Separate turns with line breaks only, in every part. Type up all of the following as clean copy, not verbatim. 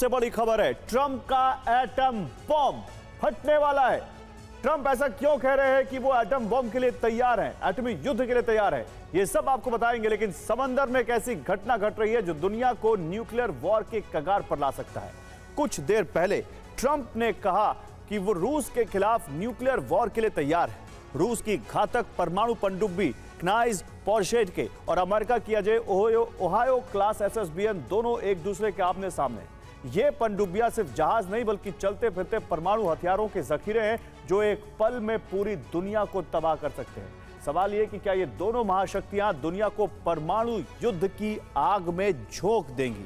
सबसे बड़ी खबर है, ट्रंप का एटम बॉम्ब फटने वाला है। ट्रंप ऐसा क्यों कह रहे हैं कि वो एटम बॉम्ब के लिए तैयार हैं, एटमी युद्ध के लिए तैयार है, ये सब आपको बताएंगे। लेकिन समंदर में एक ऐसी घटना घट रही है जो दुनिया को न्यूक्लियर वॉर के कगार पर ला सकता है। कुछ देर पहले ट्रंप ने कहा कि वो रूस के खिलाफ न्यूक्लियर वॉर के लिए तैयार है। रूस की घातक परमाणु पनडुब्बी क्नाइज पोर्शेट और अमेरिका की अजय ओहायो क्लास SSBN दोनों एक दूसरे के आमने सामने। ये पनडुब्बियां सिर्फ जहाज नहीं बल्कि चलते फिरते परमाणु हथियारों के जखीरे हैं जो एक पल में पूरी दुनिया को तबाह कर सकते हैं। सवाल यह कि क्या ये दोनों महाशक्तियां दुनिया को परमाणु युद्ध की आग में झोंक देंगी।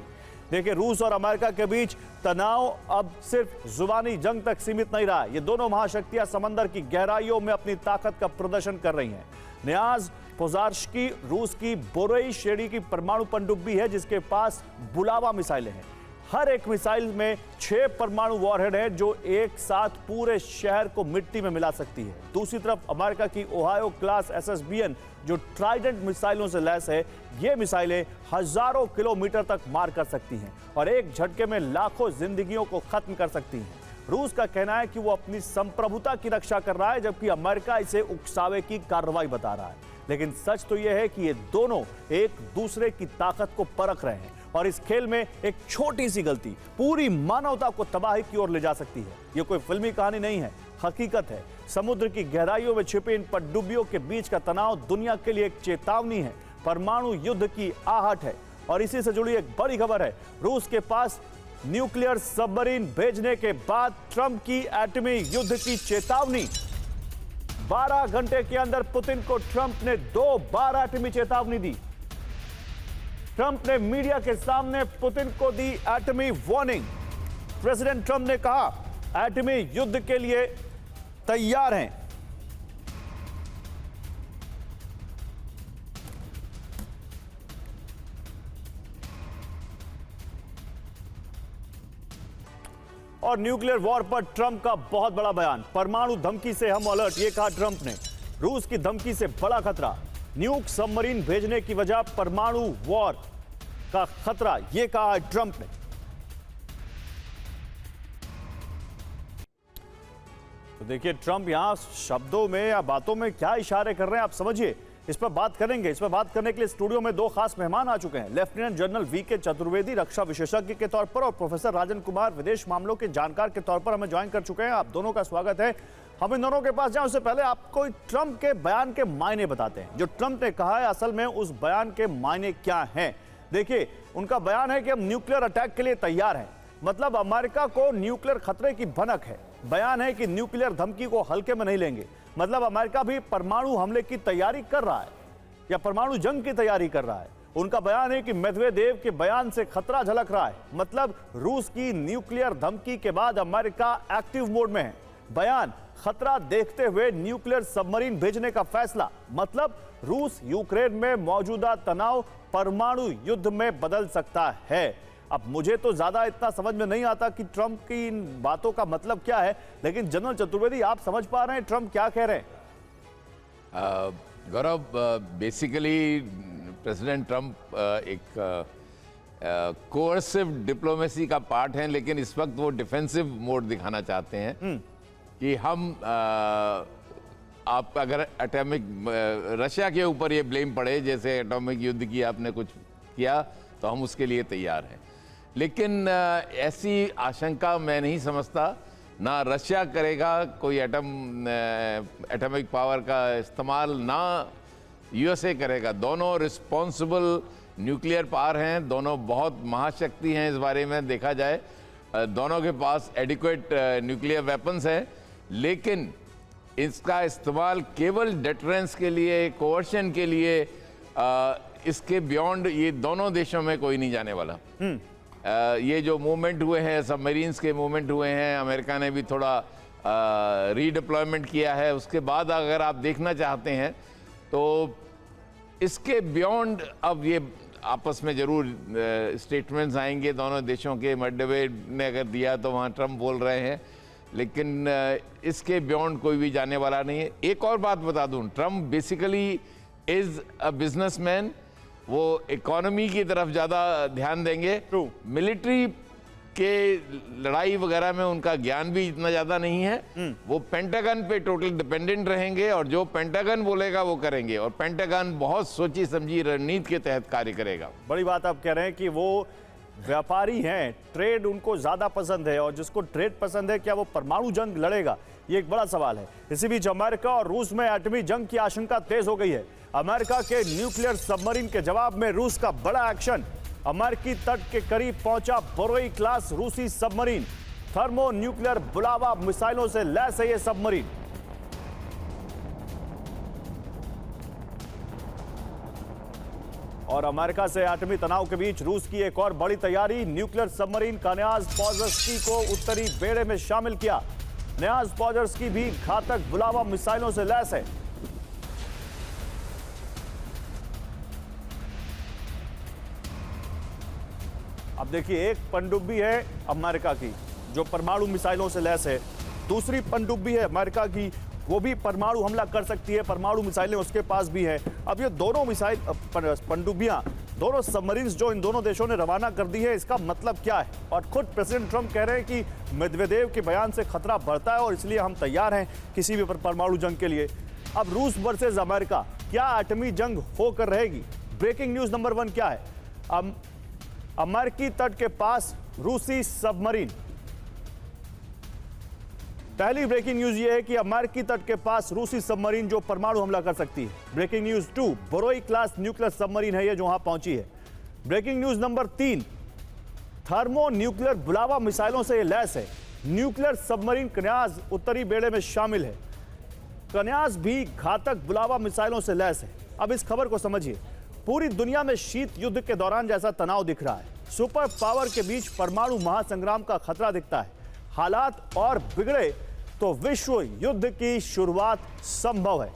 देखिए, रूस और अमेरिका के बीच तनाव अब सिर्फ जुबानी जंग तक सीमित नहीं रहा। ये दोनों महाशक्तियां समंदर की गहराइयों में अपनी ताकत का प्रदर्शन कर रही हैं। न्याज पोजार्स्की रूस की बोरेई श्रेणी की परमाणु पनडुब्बी है जिसके पास बुलावा मिसाइलें हैं। हर एक मिसाइल में 6 परमाणु वॉरहेड हैं जो एक साथ पूरे शहर को मिट्टी में मिला सकती है। दूसरी तरफ अमेरिका की ओहायो क्लास SSBN जो ट्राइडेंट मिसाइलों से लैस है, ये मिसाइलें हजारों किलोमीटर तक मार कर सकती हैं और एक झटके में लाखों जिंदगियों को खत्म कर सकती हैं। रूस का कहना है कि वो अपनी संप्रभुता की रक्षा कर रहा है जबकि अमेरिका इसे उकसावे की कार्रवाई बता रहा है। लेकिन सच तो यह है कि ये दोनों एक दूसरे की ताकत को परख रहे हैं और इस खेल में एक छोटी सी गलती पूरी मानवता को तबाही की ओर ले जा सकती है। ये कोई फिल्मी कहानी नहीं है, हकीकत है। समुद्र की गहराइयों में छिपे इन पनडुब्बियों के बीच का तनाव दुनिया के लिए एक चेतावनी है, परमाणु युद्ध की आहट है। और इसी से जुड़ी एक बड़ी खबर है, रूस के पास न्यूक्लियर सबमरीन भेजने के बाद ट्रंप की एटमी युद्ध की चेतावनी। 12 घंटे के अंदर पुतिन को ट्रंप ने 2 बार एटमी चेतावनी दी। ट्रंप ने मीडिया के सामने पुतिन को दी एटमी वार्निंग। प्रेसिडेंट ट्रंप ने कहा एटमी युद्ध के लिए तैयार हैं। और न्यूक्लियर वॉर पर ट्रंप का बहुत बड़ा बयान, परमाणु धमकी से हम अलर्ट, ये कहा ट्रंप ने। रूस की धमकी से बड़ा खतरा, न्यूक सबमरीन भेजने की वजह परमाणु वॉर का खतरा, यह कहा ट्रंप ने। तो देखिए, ट्रंप यहां शब्दों में या बातों में क्या इशारे कर रहे हैं आप समझिए। इस पर बात करेंगे। इस पर बात करने के लिए स्टूडियो में 2 खास मेहमान आ चुके हैं। लेफ्टिनेंट जनरल VK चतुर्वेदी रक्षा विशेषज्ञ के तौर पर और प्रोफेसर राजन कुमार विदेश मामलों के जानकार के तौर पर हमें ज्वाइन कर चुके हैं। आप दोनों का स्वागत है। हम इन दोनों के पास जाएं उससे पहले आपको ट्रंप के बयान के मायने बताते हैं। जो ट्रंप ने कहा है असल में उस बयान के मायने क्या हैं। देखिए, उनका बयान है कि हम न्यूक्लियर अटैक के लिए तैयार हैं, मतलब अमेरिका को न्यूक्लियर खतरे की भनक है। बयान है कि न्यूक्लियर धमकी को हल्के में नहीं लेंगे, मतलब अमेरिका भी परमाणु हमले की तैयारी कर रहा है या परमाणु जंग की तैयारी कर रहा है। उनका बयान है कि मेदवेदेव के बयान से खतरा झलक रहा है, मतलब रूस की न्यूक्लियर धमकी के बाद अमेरिका एक्टिव मोड में है। बयान, खतरा देखते हुए न्यूक्लियर सबमरीन भेजने का फैसला, मतलब रूस यूक्रेन में मौजूदा तनाव परमाणु युद्ध में बदल सकता है। अब मुझे तो ज्यादा इतना समझ में नहीं आता कि ट्रंप की इन बातों का मतलब क्या है, लेकिन जनरल चतुर्वेदी आप समझ पा रहे हैं ट्रंप क्या कह रहे हैं?
गौरव, बेसिकली प्रेसिडेंट ट्रंप एक कोर्सिव डिप्लोमेसी का पार्ट हैं, लेकिन इस वक्त वो डिफेंसिव मोड दिखाना चाहते हैं कि हम आप अगर एटॉमिक रशिया के ऊपर ये ब्लेम पड़े जैसे एटॉमिक युद्ध की आपने कुछ किया तो हम उसके लिए तैयार हैं। लेकिन ऐसी आशंका मैं नहीं समझता, ना रशिया करेगा कोई एटॉमिक पावर का इस्तेमाल, ना USA करेगा। दोनों रिस्पॉन्सिबल न्यूक्लियर पावर हैं, दोनों बहुत महाशक्ति हैं। इस बारे में देखा जाए दोनों के पास एडिक्वेट न्यूक्लियर वेपन्स हैं, लेकिन इसका इस्तेमाल केवल डेटरेंस के लिए, कोवर्शन के लिए, इसके बियॉन्ड ये दोनों देशों में कोई नहीं जाने वाला। ये जो मूवमेंट हुए हैं, सबमरीन्स के मूवमेंट हुए हैं, अमेरिका ने भी थोड़ा रीडिप्लॉयमेंट किया है। उसके बाद अगर आप देखना चाहते हैं तो इसके बियॉन्ड अब ये आपस में जरूर स्टेटमेंट्स आएंगे दोनों देशों के। मेडवेडेव ने अगर दिया तो वहाँ ट्रंप बोल रहे हैं, लेकिन इसके बियॉन्ड कोई भी जाने वाला नहीं है। एक और बात बता दूं, Trump basically is a businessman, वो इकोनॉमी की तरफ ज़्यादा ध्यान देंगे। मिलिट्री के लड़ाई वगैरह में उनका ज्ञान भी इतना ज्यादा नहीं है। वो पेंटागन पे टोटल डिपेंडेंट रहेंगे और जो पेंटागन बोलेगा वो करेंगे, और पेंटागन बहुत सोची समझी रणनीति के तहत कार्य करेगा।
बड़ी बात आप कह रहे हैं कि वो व्यापारी हैं, ट्रेड उनको ज्यादा पसंद है, और जिसको ट्रेड पसंद है क्या वो परमाणु जंग लड़ेगा, ये एक बड़ा सवाल है। इसी बीच अमेरिका और रूस में एटमी जंग की आशंका तेज हो गई है। अमेरिका के न्यूक्लियर सबमरीन के जवाब में रूस का बड़ा एक्शन। अमेरिकी तट के करीब पहुंचा बोरोई क्लास रूसी सबमरीन। थर्मो न्यूक्लियर बुलावा मिसाइलों से लैस है ये सबमरीन। और अमेरिका से एटमी तनाव के बीच रूस की एक और बड़ी तैयारी। न्यूक्लियर सबमरीन कान्याज पॉजर्स्की को उत्तरी बेड़े में शामिल किया। न्याज पॉजर्स्की भी घातक बुलावा मिसाइलों से लैस है। अब देखिए, एक पनडुब्बी है अमेरिका की जो परमाणु मिसाइलों से लैस है, दूसरी पनडुब्बी है अमेरिका की, वो भी परमाणु हमला कर सकती है, परमाणु मिसाइलें उसके पास भी हैं। अब ये दोनों मिसाइल पनडुब्बियां, दोनों सबमरीन्स जो इन दोनों देशों ने रवाना कर दी है, इसका मतलब क्या है? और खुद प्रेसिडेंट ट्रंप कह रहे हैं कि मेदवेदेव के बयान से खतरा बढ़ता है और इसलिए हम तैयार हैं किसी भी परमाणु जंग के लिए। अब रूस वर्सेज अमेरिका, क्या एटमी जंग होकर रहेगी? ब्रेकिंग न्यूज नंबर 1 क्या है? अमेरिकी तट के पास रूसी सबमरीन। पहली ब्रेकिंग न्यूज यह है कि अमेरिकी तट के पास रूसी सबमरीन जो परमाणु हमला कर सकती है। Breaking news 2, Borei class nuclear submarine है ये जो वहां पहुंची है। Breaking news number 3, thermonuclear Bulava मिसाइलों से ये लैस है। न्यूक्लियर सबमरीन कन्याज उत्तरी बेड़े में शामिल है। कन्याज भी घातक बुलावा मिसाइलों से लैस है। अब इस खबर को समझिए। पूरी दुनिया में शीत युद्ध के दौरान जैसा तनाव दिख रहा है। सुपर पावर के बीच परमाणु महासंग्राम का खतरा दिखता है। हालात और बिगड़े तो विश्व युद्ध की शुरुआत संभव है।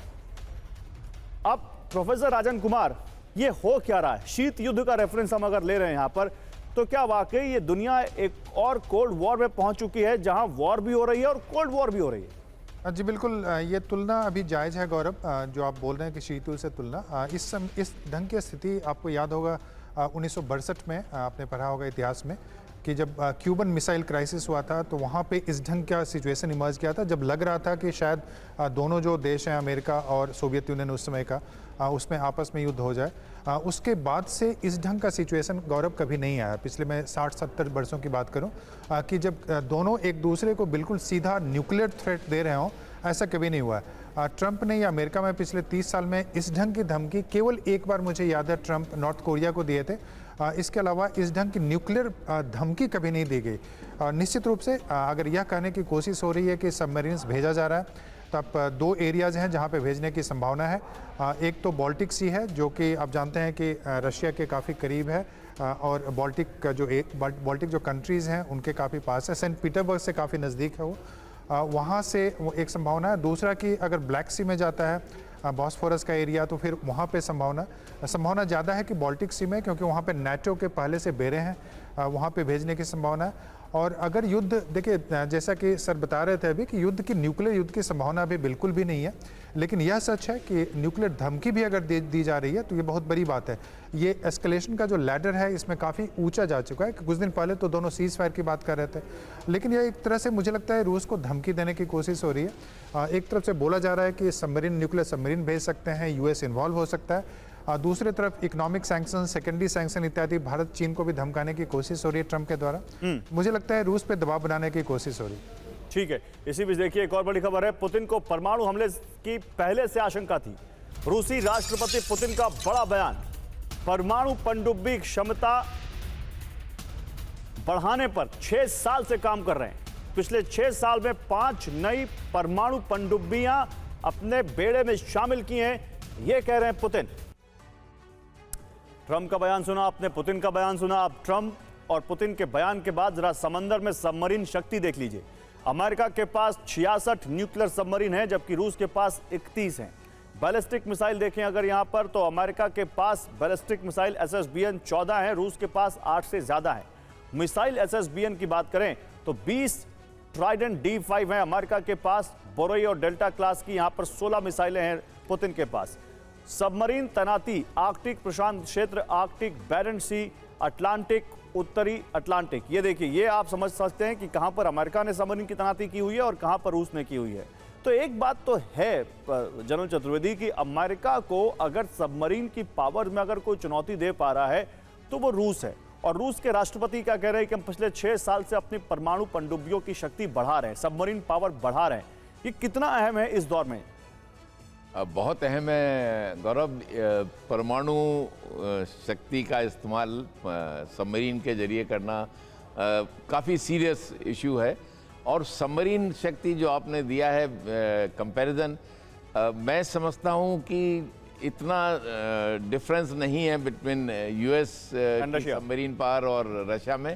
अब प्रोफेसर राजन कुमार, ये हो क्या रहा है? शीत युद्ध का रेफरेंस हम अगर ले रहे हैं यहां पर, तो क्या वाकई ये दुनिया एक और कोल्ड वॉर में पहुंच चुकी है जहां वॉर भी हो रही है और कोल्ड वॉर भी हो रही है?
जी बिल्कुल, ये तुलना अभी जायज़ है गौरव, जो आप बोल रहे हैं कि शीत युद्ध से तुलना। इस ढंग की स्थिति आपको याद होगा 1962 में आपने पढ़ा होगा इतिहास में कि जब क्यूबन मिसाइल क्राइसिस हुआ था, तो वहाँ पे इस ढंग का सिचुएशन इमर्ज किया था, जब लग रहा था कि शायद दोनों जो देश हैं, अमेरिका और सोवियत यूनियन उस समय का, उसमें आपस में युद्ध हो जाए। उसके बाद से इस ढंग का सिचुएशन गौरव कभी नहीं आया। पिछले मैं 60-70 वर्षों की बात करूं कि जब दोनों एक दूसरे को बिल्कुल सीधा न्यूक्लियर थ्रेट दे रहे हों, ऐसा कभी नहीं हुआ है। ट्रंप ने या अमेरिका में पिछले 30 साल में इस ढंग की धमकी केवल एक बार मुझे याद है ट्रंप नॉर्थ कोरिया को दिए थे। इसके अलावा इस ढंग की न्यूक्लियर धमकी कभी नहीं दी गई। निश्चित रूप से अगर यह कहने की कोशिश हो रही है कि सबमरीन्स भेजा जा रहा है, तो अब 2 एरियाज़ हैं जहां पे भेजने की संभावना है। एक तो बाल्टिक सी है, जो कि आप जानते हैं कि रशिया के काफ़ी करीब है, और बाल्टिक जो कंट्रीज़ हैं उनके काफ़ी पास है। सेंट पीटर्सबर्ग से काफ़ी नज़दीक है वो, वहाँ से वो एक संभावना है। दूसरा कि अगर ब्लैक सी में जाता है बॉस्फोरस का एरिया, तो फिर वहाँ पे संभावना ज़्यादा है कि बाल्टिक सी में, क्योंकि वहाँ पे नाटो के पहले से बेड़े हैं, वहाँ पे भेजने की संभावना है। और अगर युद्ध, देखिए जैसा कि सर बता रहे थे अभी कि न्यूक्लियर युद्ध की संभावना अभी बिल्कुल भी नहीं है, लेकिन यह सच है कि न्यूक्लियर धमकी भी अगर दी जा रही है तो ये बहुत बड़ी बात है। ये एस्केलेशन का जो लैडर है इसमें काफ़ी ऊंचा जा चुका है। कुछ दिन पहले तो दोनों सीज फायर की बात कर रहे थे, लेकिन यह एक तरह से मुझे लगता है रूस को धमकी देने की कोशिश हो रही है। एक तरफ से बोला जा रहा है कि न्यूक्लियर सबमरीन भेज सकते हैं, यूएस इन्वॉल्व हो सकता है। दूसरी तरफ इकोनॉमिक सैंक्शन, सेकेंडरी सैंक्शन इत्यादि भारत चीन को भी धमकाने की कोशिश हो रही है ट्रंप के द्वारा। मुझे लगता है रूस पे दबाव बनाने की कोशिश हो रही है।
ठीक है, इसी बीच देखिए एक और बड़ी खबर है। पुतिन को परमाणु हमले की पहले से आशंका थी। रूसी राष्ट्रपति पुतिन का बड़ा बयान। परमाणु पनडुब्बी क्षमता बढ़ाने पर 6 साल से काम कर रहे हैं। पिछले 6 साल में 5 नई परमाणु पनडुब्बियां अपने बेड़े में शामिल की हैं, ये कह रहे हैं पुतिन। ट्रंप का बयान सुना आपने, पुतिन का बयान सुना। अब ट्रंप और पुतिन के बयान के बाद जरा समंदर में सबमरीन शक्ति देख लीजिए। अमेरिका के पास 66 न्यूक्लियर सबमरीन हैं, जबकि रूस के पास 31 हैं। बैलिस्टिक मिसाइल देखें अगर यहां पर, तो अमेरिका के पास बैलिस्टिक मिसाइल SSBN 14 है, रूस के पास 8 से ज्यादा है। मिसाइल SSBN की बात करें तो 20 ट्राइडेंट D5 है अमेरिका के पास। बोरोई और डेल्टा क्लास की यहां पर 16 मिसाइलें हैं पुतिन के पास। सबमरीन तैनाती आर्कटिक प्रशांत क्षेत्र, आर्कटिक, बैरेंट सी, अटलांटिक उत्तरी अटलांटिक। ये देखिए, ये आप समझ सकते हैं कि कहां पर अमेरिका ने सबमरीन की तैनाती की हुई है और कहां पर रूस ने की हुई है। तो एक बात तो है जनरल चतुर्वेदी कि अमेरिका को अगर सबमरीन की पावर में अगर कोई चुनौती दे पा रहा है तो वो रूस है। और रूस के राष्ट्रपति क्या कह रहे हैं कि हम पिछले 6 साल से अपनी परमाणु पनडुब्बियों की शक्ति बढ़ा रहे हैं, सबमरीन पावर बढ़ा रहे हैं। ये कितना अहम है इस दौर में?
बहुत अहम है गौरव। परमाणु शक्ति का इस्तेमाल सबमरीन के जरिए करना काफ़ी सीरियस इशू है। और सबमरीन शक्ति जो आपने दिया है कंपैरिजन, मैं समझता हूँ कि इतना डिफरेंस नहीं है बिटवीन यूएस सबमरीन पावर और रशिया में।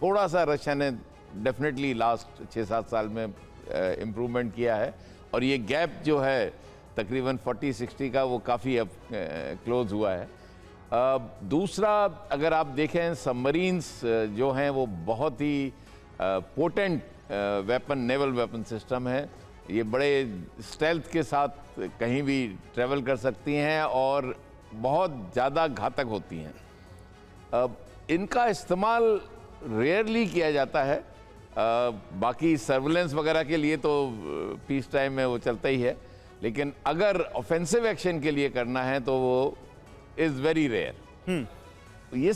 थोड़ा सा रशिया ने डेफिनेटली लास्ट 6-7 साल में इम्प्रूवमेंट किया है और ये गैप जो है तकरीबन 40-60 का, वो काफ़ी अब क्लोज हुआ है। दूसरा, अगर आप देखें सबमरीन्स जो हैं वो बहुत ही potent weapon, naval weapon system है। ये बड़े स्टेल्थ के साथ कहीं भी ट्रैवल कर सकती हैं और बहुत ज़्यादा घातक होती हैं। इनका इस्तेमाल रेयरली किया जाता है। बाकी सर्विलेंस वगैरह के लिए तो पीस टाइम में वो चलता ही है, लेकिन अगर ऑफेंसिव एक्शन के लिए करना है तो वो इज़ वेरी रेयर। ये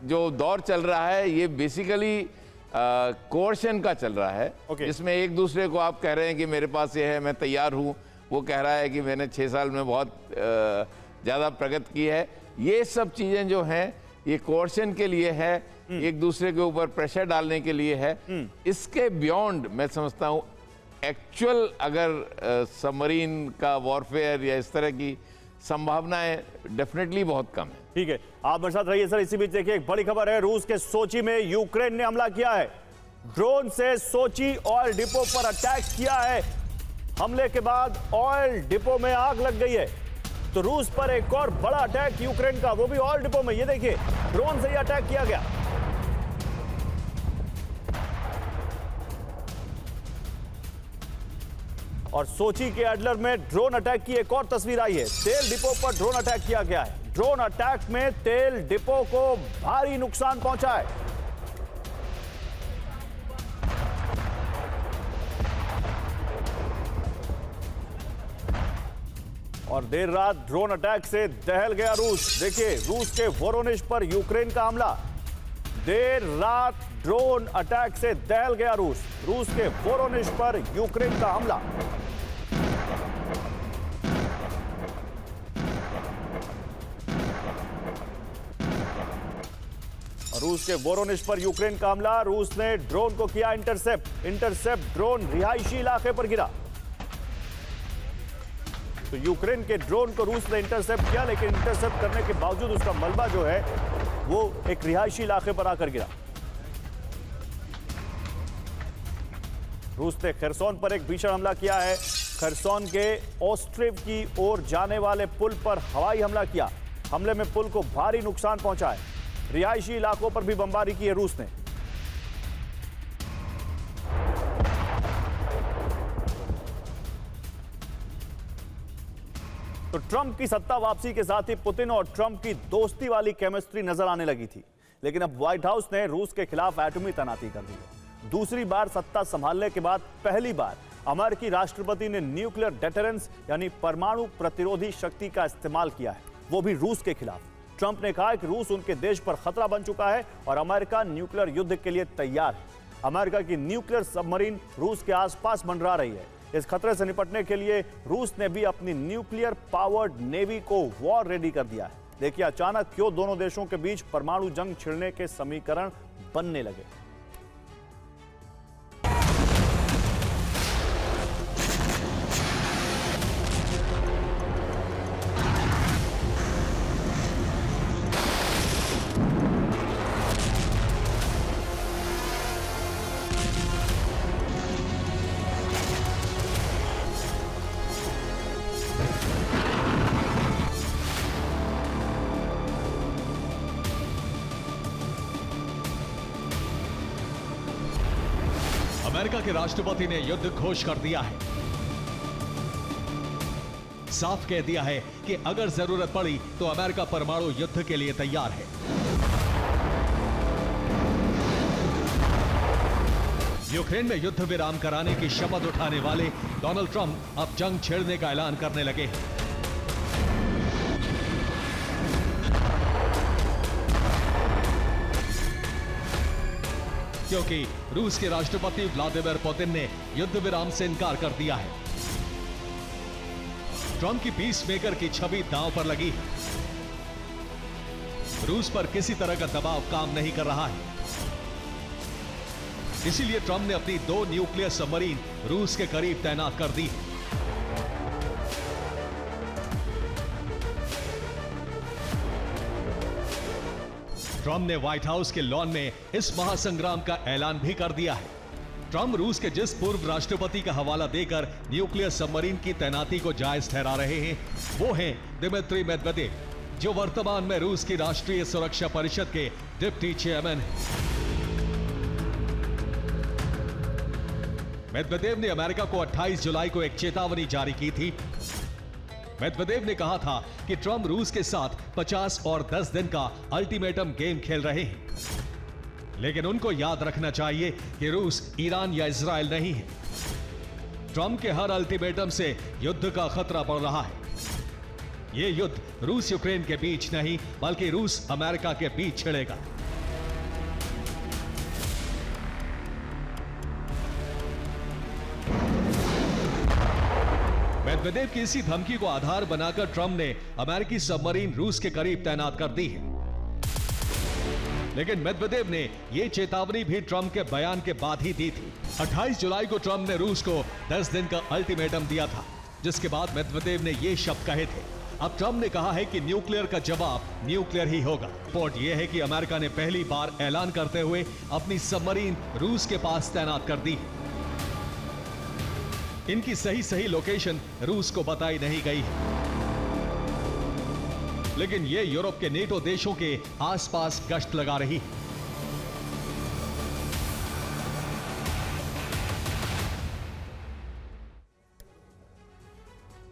जो दौर चल रहा है ये बेसिकली कोर्शन का चल रहा है, जिसमें एक दूसरे को आप कह रहे हैं कि मेरे पास ये है, मैं तैयार हूँ, वो कह रहा है कि मैंने 6 साल में बहुत ज़्यादा प्रगति की है। ये सब चीज़ें जो हैं ये कोर्शन के लिए है, एक दूसरे के ऊपर प्रेशर डालने के लिए है। इसके बियॉन्ड मैं समझता हूँ एक्चुअल अगर सबमरीन का वॉरफेयर या इस तरह की संभावनाएं डेफिनेटली बहुत कम है।
ठीक है, आप मेरे साथ रहिए सर। इसी बीच देखिए, एक बड़ी खबर है, रूस के सोची में यूक्रेन ने हमला किया है। ड्रोन से सोची ऑयल डिपो पर अटैक किया है। हमले के बाद ऑयल डिपो में आग लग गई है। तो रूस पर एक और बड़ा अटैक यूक्रेन का, वो भी ऑयल डिपो में। ये देखिए, ड्रोन से ही अटैक किया गया। और सोची के एडलर में ड्रोन अटैक की एक और तस्वीर आई है। तेल डिपो पर ड्रोन अटैक किया गया है। ड्रोन अटैक में तेल डिपो को भारी नुकसान पहुंचा है। और देर रात ड्रोन अटैक से दहल गया रूस। देखिए, रूस के वोरोनिश पर यूक्रेन का हमला। देर रात ड्रोन अटैक से दहल गया रूस। रूस के वोरोनिश पर यूक्रेन का हमला। रूस के वोरोनिश पर यूक्रेन का हमला। रूस ने ड्रोन को किया इंटरसेप्ट ड्रोन रिहायशी इलाके पर गिरा। तो यूक्रेन के ड्रोन को रूस ने इंटरसेप्ट किया, लेकिन इंटरसेप्ट करने के बावजूद उसका मलबा जो है वो एक रिहायशी इलाके पर आकर गिरा। रूस ने खरसोन पर एक भीषण हमला किया है। खरसोन के ऑस्ट्रिव की ओर जाने वाले पुल पर हवाई हमला किया। हमले में पुल को भारी नुकसान पहुंचा है। रिहायशी इलाकों पर भी बमबारी की है रूस ने। तो ट्रंप की सत्ता वापसी के साथ ही पुतिन और ट्रंप की दोस्ती वाली केमिस्ट्री नजर आने लगी थी, लेकिन अब व्हाइट हाउस ने रूस के खिलाफ एटमी तैनाती कर दी है। दूसरी बार सत्ता संभालने के बाद पहली बार अमेरिकी राष्ट्रपति ने न्यूक्लियर डेटरेंस यानी परमाणु प्रतिरोधी शक्ति का इस्तेमाल किया है, वो भी रूस के खिलाफ। ट्रंप ने कहा कि रूस उनके देश पर खतरा बन चुका है और अमेरिका न्यूक्लियर युद्ध के लिए तैयार है। अमेरिका की न्यूक्लियर सबमरीन रूस के आसपास मंडरा रही है। इस खतरे से निपटने के लिए रूस ने भी अपनी न्यूक्लियर पावर्ड नेवी को वॉर रेडी कर दिया है। देखिए अचानक क्यों दोनों देशों के बीच परमाणु जंग छिड़ने के समीकरण बनने लगे।
अमेरिका के राष्ट्रपति ने युद्ध घोषित कर दिया है। साफ कह दिया है कि अगर जरूरत पड़ी तो अमेरिका परमाणु युद्ध के लिए तैयार है। यूक्रेन में युद्ध विराम कराने की शपथ उठाने वाले डोनाल्ड ट्रंप अब जंग छेड़ने का ऐलान करने लगे हैं। क्योंकि रूस के राष्ट्रपति व्लादिमीर पुतिन ने युद्ध विराम से इनकार कर दिया है। ट्रंप की पीस मेकर की छवि दांव पर लगी है। रूस पर किसी तरह का दबाव काम नहीं कर रहा है। इसीलिए ट्रंप ने अपनी 2 न्यूक्लियर सबमरीन रूस के करीब तैनात कर दी। ट्रंप ने व्हाइट हाउस के लॉन में इस महासंग्राम का ऐलान भी कर दिया है। ट्रंप रूस के जिस पूर्व राष्ट्रपति का हवाला देकर न्यूक्लियर सबमरीन की तैनाती को जायज ठहरा रहे हैं, वो हैं दिमित्री मेदवेदेव, जो वर्तमान में रूस की राष्ट्रीय सुरक्षा परिषद के डिप्टी चेयरमैन हैं। मेदवेदेव ने अमेरिका को 28 जुलाई को एक चेतावनी जारी की थी। मेदवेदेव ने कहा था कि ट्रंप रूस के साथ 50 और 10 दिन का अल्टीमेटम गेम खेल रहे हैं, लेकिन उनको याद रखना चाहिए कि रूस ईरान या इजराइल नहीं है। ट्रंप के हर अल्टीमेटम से युद्ध का खतरा बढ़ रहा है। यह युद्ध रूस यूक्रेन के बीच नहीं, बल्कि रूस अमेरिका के बीच छिड़ेगा। मेदवेदेव की इसी धमकी को आधार बनाकर ट्रंप ने अमेरिकी सबमरीन रूस के करीब तैनात कर दी है। लेकिन मेदवेदेव ने यह चेतावनी भी ट्रंप के बयान के बाद ही दी थी। 28 जुलाई को ट्रंप ने रूस को 10 दिन का अल्टीमेटम दिया था, जिसके बाद मेदवेदेव ने ये शब्द कहे थे। अब ट्रंप ने कहा है कि न्यूक्लियर का जवाब न्यूक्लियर ही होगा। रिपोर्ट यह है कि अमेरिका ने पहली बार ऐलान करते हुए अपनी सबमरीन रूस के पास तैनात कर दी। इनकी सही लोकेशन रूस को बताई नहीं गई है, लेकिन ये यूरोप के नेटो देशों के आसपास गश्त लगा रही है।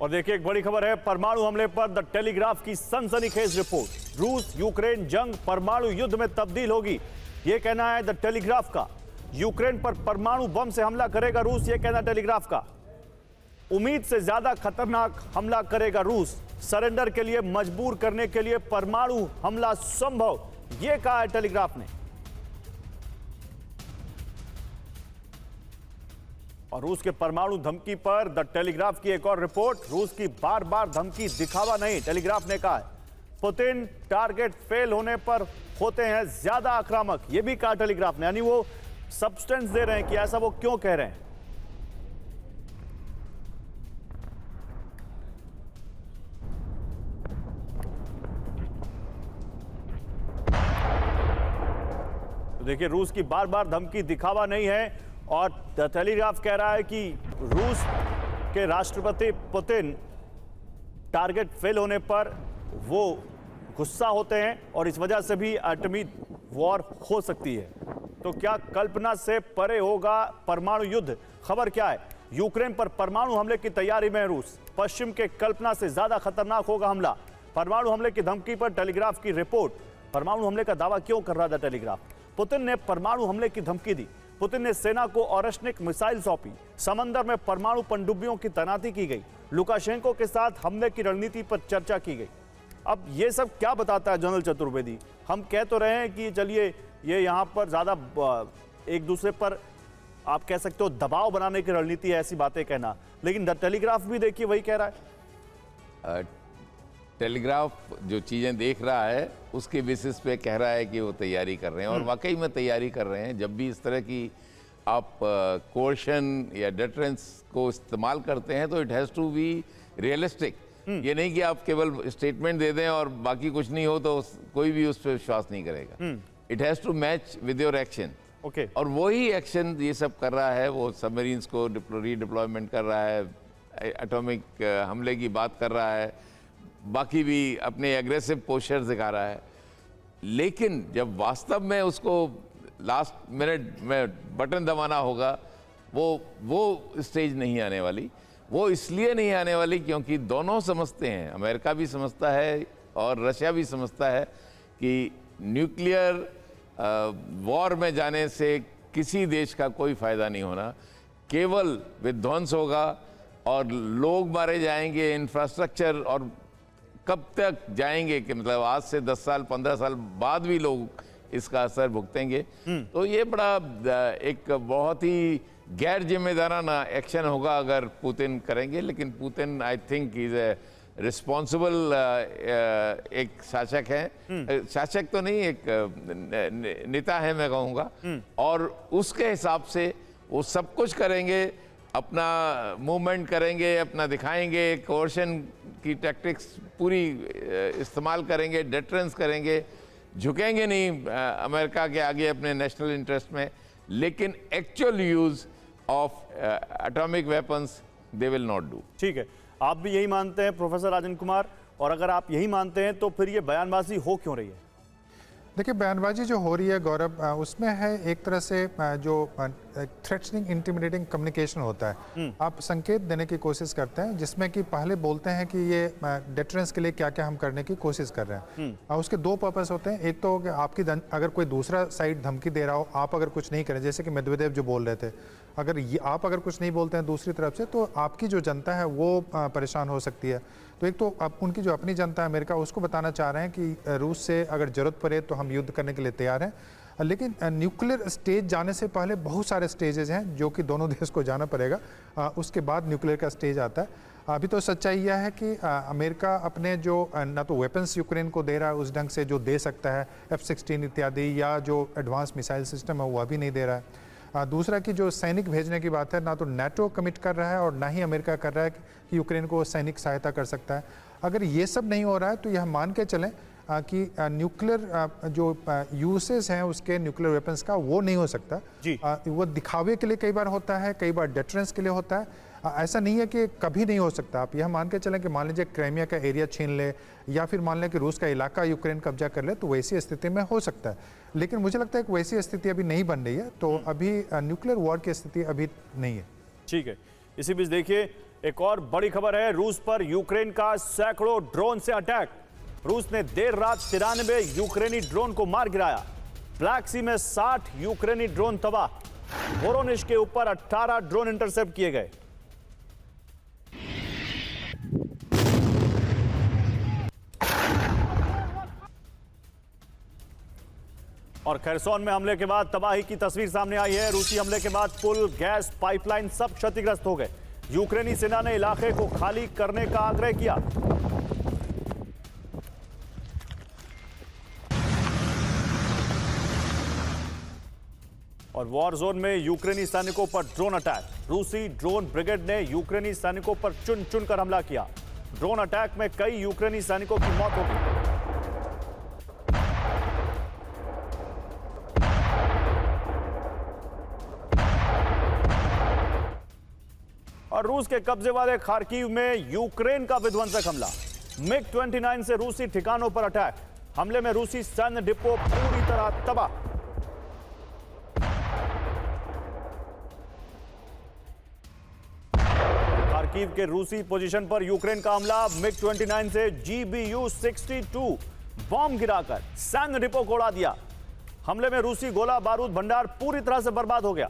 और देखिए, एक बड़ी खबर है परमाणु हमले पर द टेलीग्राफ की सनसनीखेज रिपोर्ट। रूस यूक्रेन जंग परमाणु युद्ध में तब्दील होगी, यह कहना है द टेलीग्राफ का। यूक्रेन पर परमाणु बम से हमला करेगा रूस, यह कहना टेलीग्राफ का। उम्मीद से ज्यादा खतरनाक हमला करेगा रूस। सरेंडर के लिए मजबूर करने के लिए परमाणु हमला संभव, यह कहा है टेलीग्राफ ने। और रूस के परमाणु धमकी पर द टेलीग्राफ की एक और रिपोर्ट। रूस की बार बार धमकी दिखावा नहीं, टेलीग्राफ ने कहा है। पुतिन टारगेट फेल होने पर होते हैं ज्यादा आक्रामक, यह भी कहा टेलीग्राफ ने। यानी वो सब्सटेंस दे रहे हैं कि ऐसा वो क्यों कह रहे हैं। तो देखिए, रूस की बार बार धमकी दिखावा नहीं है, और टेलीग्राफ कह रहा है कि रूस के राष्ट्रपति पुतिन टारगेट फेल होने पर वो गुस्सा होते हैं और इस वजह से भी एटमी वॉर हो सकती है। तो क्या कल्पना से परे होगा परमाणु युद्ध? खबर क्या है? यूक्रेन पर परमाणु हमले की तैयारी में है रूस। पश्चिम के कल्पना से ज्यादा खतरनाक होगा हमला। परमाणु हमले की धमकी पर टेलीग्राफ की रिपोर्ट। परमाणु हमले का दावा क्यों कर रहा था टेलीग्राफ? पुतिन ने परमाणु हमले की धमकी दी। पुतिन ने सेना को ऑरेशनिक मिसाइल सौंपी। समंदर में परमाणु पनडुब्बियों की तैनाती की गई। लुकाशेंको के साथ हमले की रणनीति पर चर्चा की गई। अब ये सब क्या बताता है जनरल चतुर्वेदी? हम कह तो रहे हैं कि चलिए ये यहाँ पर ज़्यादा एक दूसरे पर आप कह सकते हो दबाव बनाने की रणनीति है, ऐसी बातें कहना, लेकिन द टेलीग्राफ भी देखिए वही कह रहा है।
टेलीग्राफ जो चीज़ें देख रहा है उसके बेसिस पे कह रहा है कि वो तैयारी कर रहे हैं, और वाकई में तैयारी कर रहे हैं। जब भी इस तरह की आप कोर्शन या डिटरेंस को इस्तेमाल करते हैं तो it has to be realistic. ये नहीं कि आप केवल स्टेटमेंट दे दें और बाकी कुछ नहीं हो तो कोई भी उस पर विश्वास नहीं करेगा। It has to match with your action.
Okay,
और वही एक्शन ये सब कर रहा है। वो सबमरीन्स को रीडिप्लॉयमेंट कर रहा है, एटॉमिक हमले की बात कर रहा है, बाकी भी अपने एग्रेसिव पोस्चर दिखा रहा है। लेकिन जब वास्तव में उसको लास्ट मिनट में बटन दबाना होगा, वो स्टेज नहीं आने वाली। वो इसलिए नहीं आने वाली क्योंकि दोनों समझते हैं, अमेरिका भी समझता है और रशिया भी समझता है कि न्यूक्लियर वॉर में जाने से किसी देश का कोई फायदा नहीं होना, केवल विध्वंस होगा और लोग मारे जाएंगे, इंफ्रास्ट्रक्चर, और कब तक जाएंगे कि मतलब आज से 10 साल 15 साल बाद भी लोग इसका असर भुगतेंगे। तो ये बड़ा एक बहुत ही गैर जिम्मेदाराना एक्शन होगा अगर पुतिन करेंगे। लेकिन Putin I think is a responsible एक शासक है, शासक तो नहीं, एक नेता है मैं कहूँगा, और उसके हिसाब से वो सब कुछ करेंगे, अपना मूवमेंट करेंगे, अपना दिखाएंगे, कोर्शन की टैक्टिक्स पूरी इस्तेमाल करेंगे, डेटरेंस करेंगे, झुकेंगे नहीं अमेरिका के आगे अपने नेशनल इंटरेस्ट में। लेकिन actual use of atomic weapons they will not do.
ठीक है, आप भी यही मानते हैं प्रोफेसर राजन कुमार, और अगर आप यही मानते हैं तो फिर ये बयानबाजी हो क्यों रही है?
देखिए, बयानबाजी जो हो रही है गौरव, उसमें है एक तरह से जो थ्रेटनिंग इंटिमिडेटिंग कम्युनिकेशन होता है। आप संकेत देने की कोशिश करते हैं जिसमें कि पहले बोलते हैं कि ये डिटरेंस के लिए क्या क्या हम करने की कोशिश कर रहे हैं, और उसके दो पर्पस होते हैं। एक तो कि आपकी अगर कोई दूसरा साइड धमकी दे रहा हो, आप अगर कुछ नहीं करें, जैसे कि मेदवेदेव जो बोल रहे थे, अगर आप अगर कुछ नहीं बोलते हैं दूसरी तरफ से, तो आपकी जो जनता है वो परेशान हो सकती है। तो एक तो अब उनकी जो अपनी जनता है अमेरिका, उसको बताना चाह रहे हैं कि रूस से अगर जरूरत पड़े तो हम युद्ध करने के लिए तैयार हैं। लेकिन न्यूक्लियर स्टेज जाने से पहले बहुत सारे स्टेजेस हैं जो कि दोनों देश को जाना पड़ेगा, उसके बाद न्यूक्लियर का स्टेज आता है। अभी तो सच्चाई यह है कि अमेरिका अपने जो ना तो वेपन्स यूक्रेन को दे रहा है उस ढंग से जो दे सकता है, F-16 इत्यादि, या जो एडवांस मिसाइल सिस्टम है वो अभी नहीं दे रहा है। दूसरा कि जो सैनिक भेजने की बात है, ना तो नाटो कमिट कर रहा है और ना ही अमेरिका कर रहा है कि यूक्रेन को सैनिक सहायता कर सकता है। अगर ये सब नहीं हो रहा है तो यह मान के चलें कि न्यूक्लियर जो यूसेस हैं उसके न्यूक्लियर वेपन्स का, वो नहीं हो सकता
जी।
वो दिखावे के लिए कई बार होता है, कई बार डेटरेंस के लिए होता है। ऐसा नहीं है कि कभी नहीं हो सकता। आप यह मान के चलें कि मान लीजिए क्राइमिया का एरिया छीन ले, या फिर मान लें कि रूस का इलाका यूक्रेन कब्जा कर ले, तो वैसी स्थिति में हो सकता है। लेकिन मुझे लगता है कि वैसी स्थिति अभी नहीं बन रही है, तो अभी न्यूक्लियर वॉर की स्थिति अभी नहीं है।
ठीक है, इसी बीच देखिए एक और बड़ी खबर है, रूस पर यूक्रेन का सैकड़ों ड्रोन से अटैक। रूस ने देर रात 93 यूक्रेनी ड्रोन को मार गिराया। ब्लैक सी में 60 यूक्रेनी ड्रोन तबाह। वोरोनिश के ऊपर 18 ड्रोन इंटरसेप्ट किए गए। और खरसोन में हमले के बाद तबाही की तस्वीर सामने आई है। रूसी हमले के बाद पुल, गैस पाइपलाइन सब क्षतिग्रस्त हो गए। यूक्रेनी सेना ने इलाके को खाली करने का आग्रह किया। और वॉर जोन में यूक्रेनी सैनिकों पर ड्रोन अटैक। रूसी ड्रोन ब्रिगेड ने यूक्रेनी सैनिकों पर चुन चुनकर हमला किया। ड्रोन अटैक में कई यूक्रेनी सैनिकों की मौत हो गई। और रूस के कब्जे वाले खार्किव में यूक्रेन का विध्वंसक हमला। MiG-29 से रूसी ठिकानों पर अटैक। हमले में रूसी सैन्य डिपो पूरी तरह तबाह। खार्किव के रूसी पोजीशन पर यूक्रेन का हमला। MiG-29 से GBU-62 बॉम्ब गिराकर सैन्य डिपो को उड़ा दिया। हमले में रूसी गोला बारूद भंडार पूरी तरह से बर्बाद हो गया।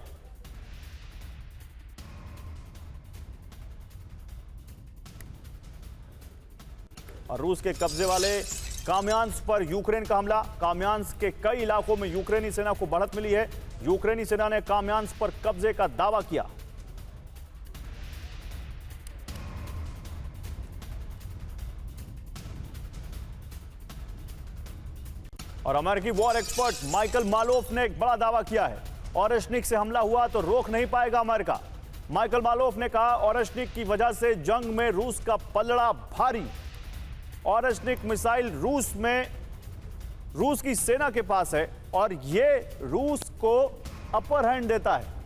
और रूस के कब्जे वाले काम्यांस्क पर यूक्रेन का हमला। काम्यांस्क के कई इलाकों में यूक्रेनी सेना को बढ़त मिली है। यूक्रेनी सेना ने काम्यांस्क पर कब्जे का दावा किया। और अमेरिकी वॉर एक्सपर्ट माइकल मालोफ ने एक बड़ा दावा किया है, ओरेशनिक से हमला हुआ तो रोक नहीं पाएगा अमेरिका। माइकल मालोफ ने कहा, ओरेशनिक की वजह से जंग में रूस का पलड़ा भारी। ओरेशनिक मिसाइल रूस की सेना के पास है और यह रूस को अपर हैंड देता है।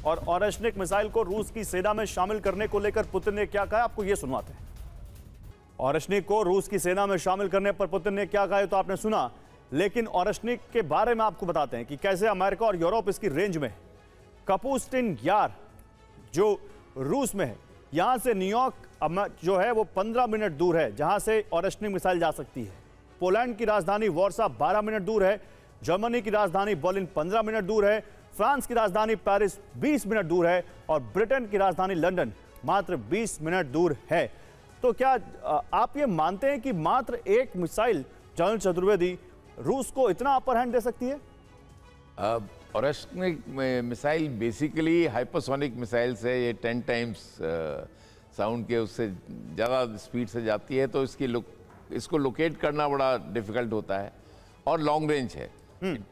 और ओरेशनिक मिसाइल को रूस की सेना में शामिल करने को लेकर पुतिन ने क्या कहा, आपको यह सुनवाते हैं। ओरेशनिक को रूस की सेना में शामिल करने पर पुतिन ने क्या कहा तो आपने सुना, लेकिन ओरेशनिक के बारे में आपको बताते हैं कि कैसे अमेरिका और यूरोप इसकी रेंज में है। कपूस्टिन यार जो रूस में है, यहां से न्यूयॉर्क अब जो है वो 15 मिनट दूर है जहां से ऑरेस्निक मिसाइल जा सकती है। पोलैंड की राजधानी वॉर्सा 12 मिनट दूर है, जर्मनी की राजधानी बर्लिन 15 मिनट दूर है, फ्रांस की राजधानी पेरिस 20 मिनट दूर है और ब्रिटेन की राजधानी लंदन मात्र 20 मिनट दूर है। तो क्या आप ये मानते हैं कि मात्र एक मिसाइल, जनरल चतुर्वेदी, रूस को इतना अपर हैंड दे सकती है?
ऑरेस्निक मिसाइल बेसिकली हाइपरसोनिक मिसाइल्स है। ये 10 टाइम्स साउंड के उससे ज़्यादा स्पीड से जाती है, तो इसको लोकेट करना बड़ा डिफिकल्ट होता है और लॉन्ग रेंज है।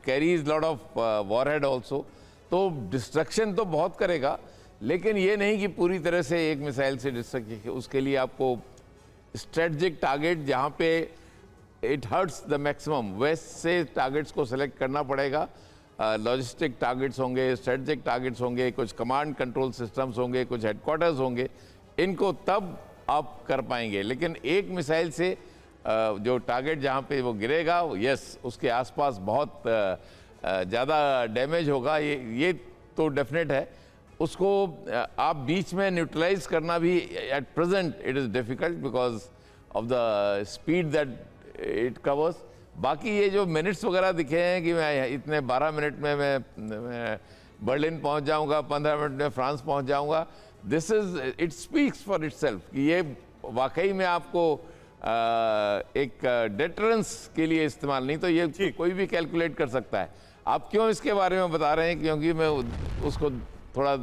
Carries lot of warhead also, तो डिस्ट्रक्शन तो बहुत करेगा, लेकिन ये नहीं कि पूरी तरह से एक मिसाइल से डिस्ट्रक्शन। उसके लिए आपको स्ट्रेटजिक टारगेट जहाँ पे इट हर्ट्स द मैक्सिमम वैसे से टारगेट्स को सेलेक्ट करना पड़ेगा। लॉजिस्टिक टारगेट्स होंगे, स्ट्रेटजिक टारगेट्स होंगे, कुछ कमांड कंट्रोल सिस्टम्स होंगे, कुछ हेडक्वार्टर्स होंगे, इनको तब आप कर पाएंगे। लेकिन एक मिसाइल से जो टारगेट जहाँ पे वो गिरेगा, यस, उसके आसपास बहुत ज़्यादा डैमेज होगा, ये तो डेफिनेट है। उसको आप बीच में न्यूट्रलाइज करना भी at present it is difficult because of the speed that it covers. बाकी ये जो मिनट्स वगैरह दिखे हैं कि मैं इतने 12 मिनट में मैं बर्लिन पहुंच जाऊंगा, 15 मिनट में फ्रांस पहुंच जाऊंगा, this is it speaks for itself कि ये वाकई में आपको एक डेटरेंस के लिए इस्तेमाल, नहीं तो ये कोई भी कैलकुलेट कर सकता है। आप क्यों इसके बारे में बता रहे हैं? क्योंकि मैं उसको थोड़ा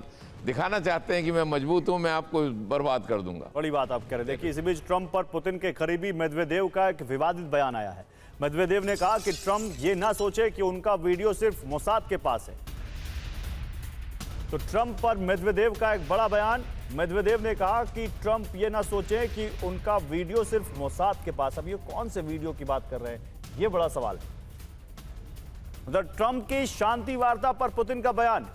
दिखाना चाहते हैं कि मैं मजबूत हूं, मैं आपको बर्बाद कर दूंगा।
बड़ी बात आप कह रहे हैं। देखिए, इस बीच ट्रंप पर पुतिन के करीबी मेदवेदेव का एक विवादित बयान आया है। मेदवेदेव ने कहा कि ट्रंप ये ना सोचे कि उनका वीडियो सिर्फ मोसाद के पास है। तो ट्रंप पर मेदवेदेव का एक बड़ा बयान। मेदवेदेव ने कहा कि ट्रंप ये ना सोचे कि उनका वीडियो सिर्फ मोसाद के पास। अब ये कौन से वीडियो की बात कर रहे हैं, ये बड़ा सवाल है। उधर ट्रंप की शांति वार्ता पर पुतिन का बयान।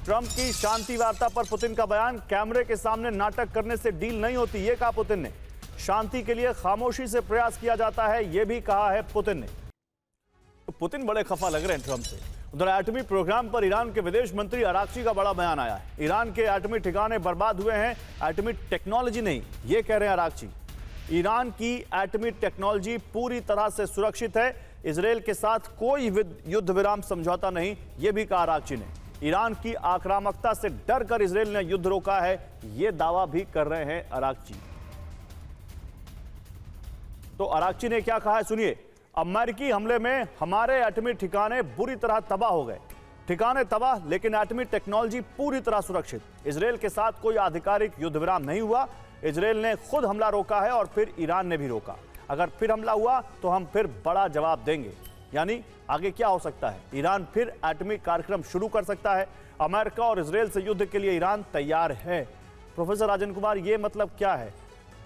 ट्रंप की शांति वार्ता पर पुतिन का बयान। कैमरे के सामने नाटक करने से डील नहीं होती, यह कहा पुतिन ने। शांति के लिए खामोशी से प्रयास किया जाता है, यह भी कहा है पुतिन ने। तो पुतिन बड़े खफा लग रहे हैं ट्रंप से। उधर एटमी प्रोग्राम पर ईरान के विदेश मंत्री अराक्ची का बड़ा बयान आया है। ईरान के एटमी ठिकाने बर्बाद हुए हैं, एटमी टेक्नोलॉजी नहीं, यह कह रहे हैं अराक्ची। ईरान की एटमी टेक्नोलॉजी पूरी तरह से सुरक्षित है, इजरायल के साथ कोई युद्ध विराम समझौता नहीं, यह भी कहा अराक्ची ने। ईरान की आक्रामकता से डरकर इजरायल ने युद्ध रोका है, यह दावा भी कर रहे हैं अराक्ची। तो अराक्ची ने क्या कहा है, सुनिए। अमेरिकी हमले में हमारे एटमी ठिकाने बुरी तरह तबाह हो गए। ठिकाने तबाह, लेकिन एटमी टेक्नोलॉजी पूरी तरह सुरक्षित। इजरायल के साथ कोई आधिकारिक युद्ध विराम नहीं हुआ। इजरायल ने खुद हमला रोका है और फिर ईरान ने भी रोका। अगर फिर हमला हुआ तो हम फिर बड़ा जवाब देंगे। यानी आगे क्या हो सकता है? ईरान फिर एटमी कार्यक्रम शुरू कर सकता है। अमेरिका और इजरायल से युद्ध के लिए ईरान तैयार है। प्रोफेसर राजन कुमार, ये मतलब क्या है?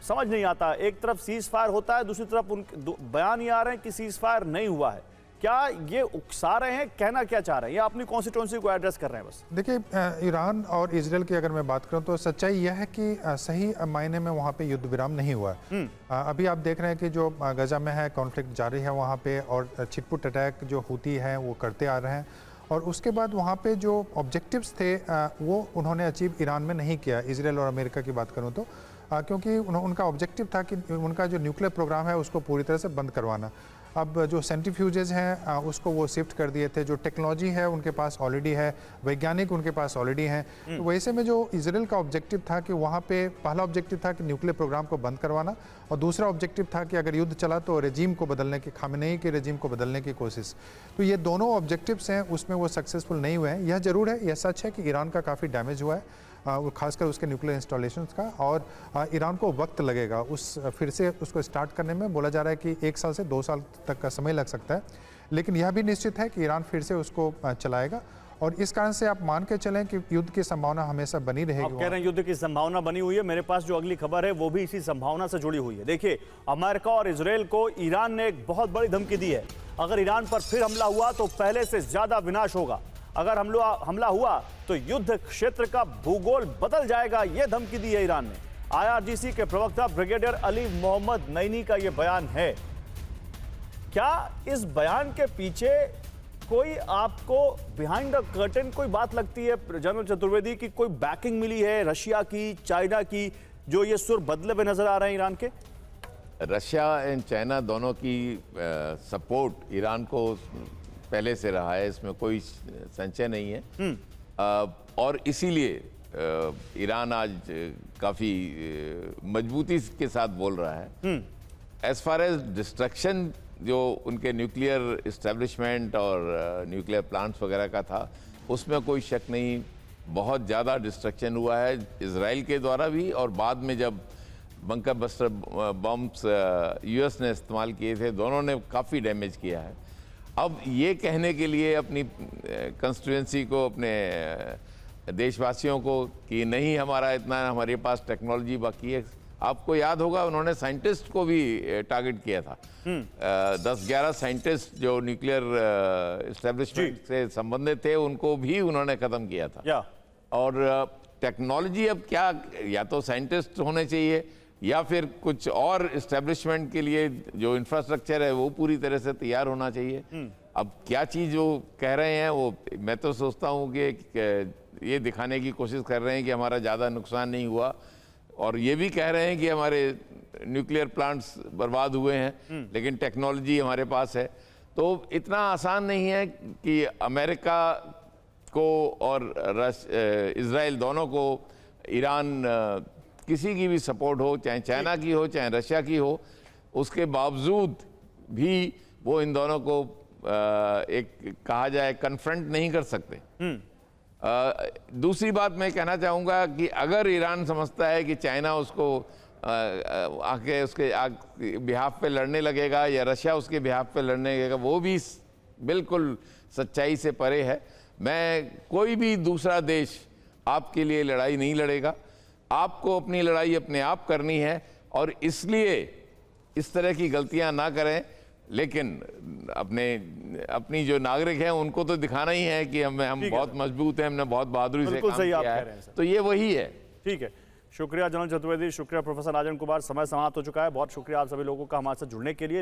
समझ नहीं आता। एक तरफ सीज फायर होता है, दूसरी तरफ उनके बयान ये आ रहे हैं कि सीज फायर नहीं हुआ है। क्या ये उकसा रहे हैं, कहना क्या चाह रहे हैं? ये अपनी कॉन्स्टिट्यूंसी को एड्रेस कर रहे हैं बस।
देखिए, ईरान और इजरायल की अगर मैं बात करूं तो सच्चाई यह है कि सही मायने में वहां पे युद्ध विराम नहीं हुआ है। अभी आप देख रहे हैं कि जो गजा में है कॉन्फ्लिक्ट जारी है वहां पे, और छिटपुट अटैक जो हुती हैं वो करते आ रहे हैं। और उसके बाद वहाँ पे जो ऑब्जेक्टिव्स थे वो उन्होंने अचीव ईरान में नहीं किया। इजरायल और अमेरिका की बात करूँ तो क्योंकि उनका ऑब्जेक्टिव था कि उनका जो न्यूक्लियर प्रोग्राम है उसको पूरी तरह से बंद करवाना। अब जो सेंट्रीफ्यूजेज हैं उसको वो शिफ्ट कर दिए थे। जो टेक्नोलॉजी है उनके पास ऑलरेडी है, वैज्ञानिक उनके पास ऑलरेडी हैं। तो वैसे में जो इजरायल का ऑब्जेक्टिव था कि वहाँ पे पहला ऑब्जेक्टिव था कि न्यूक्लियर प्रोग्राम को बंद करवाना, और दूसरा ऑब्जेक्टिव था कि अगर युद्ध चला तो रेजीम को बदलने की, खामेनेई के रेजीम को बदलने की कोशिश। तो ये दोनों ऑब्जेक्टिव्स हैं, उसमें वो सक्सेसफुल नहीं हुए हैं। यह जरूर है, यह सच है कि ईरान का काफ़ी डैमेज हुआ है, खासकर उसके न्यूक्लियर इंस्टॉलेशंस का, और ईरान को वक्त लगेगा फिर से उसको स्टार्ट करने में। बोला जा रहा है कि 1 साल से 2 साल तक का समय लग सकता है, लेकिन यह भी निश्चित है कि ईरान फिर से उसको चलाएगा। और इस कारण से आप मान के चलें कि युद्ध की संभावना हमेशा बनी रहेगी।
आप कह रहे हैं युद्ध की संभावना बनी हुई है। मेरे पास जो अगली खबर है वो भी इसी संभावना से जुड़ी हुई है। देखिए, अमेरिका और इजरायल को ईरान ने एक बहुत बड़ी धमकी दी है। अगर ईरान पर फिर हमला हुआ तो पहले से ज्यादा विनाश होगा। अगर हमला हुआ तो युद्ध क्षेत्र का भूगोल बदल जाएगा, यह धमकी दी है ईरान ने। IRGC के प्रवक्ता ब्रिगेडियर अली मोहम्मद नईनी का यह बयान है। क्या इस बयान के पीछे कोई आपको बिहाइंड द कर्टन कोई बात लगती है जनरल चतुर्वेदी की, कोई बैकिंग मिली है रशिया की, चाइना की, जो ये सुर बदले हुए नजर आ रहे हैं ईरान के?
रशिया एंड चाइना दोनों की सपोर्ट ईरान को पहले से रहा है, इसमें कोई संशय नहीं है। और इसीलिए ईरान आज काफ़ी मजबूती के साथ बोल रहा है। एज फार एज डिस्ट्रक्शन जो उनके न्यूक्लियर इस्टेब्लिशमेंट और न्यूक्लियर प्लांट्स वगैरह का था, उसमें कोई शक नहीं, बहुत ज़्यादा डिस्ट्रक्शन हुआ है इजराइल के द्वारा भी, और बाद में जब बंकर बस्टर बम्स यूएस ने इस्तेमाल किए थे, दोनों ने काफ़ी डैमेज किया है। अब ये कहने के लिए अपनी कंस्टिट्यूएंसी को, अपने देशवासियों को कि नहीं हमारा इतना, हमारे पास टेक्नोलॉजी बाकी है। आपको याद होगा उन्होंने साइंटिस्ट को भी टारगेट किया था। 10-11 साइंटिस्ट जो न्यूक्लियर इस्टेब्लिशमेंट से संबंधित थे, उनको भी उन्होंने ख़त्म किया था। और टेक्नोलॉजी अब क्या, या तो साइंटिस्ट होने चाहिए या फिर कुछ और इस्टेब्लिशमेंट के लिए जो इंफ्रास्ट्रक्चर है वो पूरी तरह से तैयार होना चाहिए। अब क्या चीज़ वो कह रहे हैं, वो मैं तो सोचता हूँ कि ये दिखाने की कोशिश कर रहे हैं कि हमारा ज़्यादा नुकसान नहीं हुआ, और ये भी कह रहे हैं कि हमारे न्यूक्लियर प्लांट्स बर्बाद हुए हैं, लेकिन टेक्नोलॉजी हमारे पास है। तो इतना आसान नहीं है कि अमेरिका को और इजराइल दोनों को ईरान किसी की भी सपोर्ट हो, चाहे चाइना की हो चाहे रशिया की हो, उसके बावजूद भी वो इन दोनों को एक कहा जाए कन्फ्रंट नहीं कर सकते। दूसरी बात मैं कहना चाहूँगा कि अगर ईरान समझता है कि चाइना उसको आके उसके बिहाफ पे लड़ने लगेगा या रशिया उसके बिहाफ पे लड़ने लगेगा, वो भी बिल्कुल सच्चाई से परे है। कोई भी दूसरा देश आपके लिए लड़ाई नहीं लड़ेगा, आपको अपनी लड़ाई अपने आप करनी है, और इसलिए इस तरह की गलतियां ना करें। लेकिन अपनी जो नागरिक हैं उनको तो दिखाना ही है कि हम बहुत मजबूत हैं, हमने बहुत बहादुरी से काम किया है, तो ये वही है।
ठीक है, शुक्रिया जनरल चतुर्वेदी, शुक्रिया प्रोफेसर राजन कुमार। समय समाप्त हो चुका है। बहुत शुक्रिया आप सभी लोगों का हमारे साथ जुड़ने के लिए।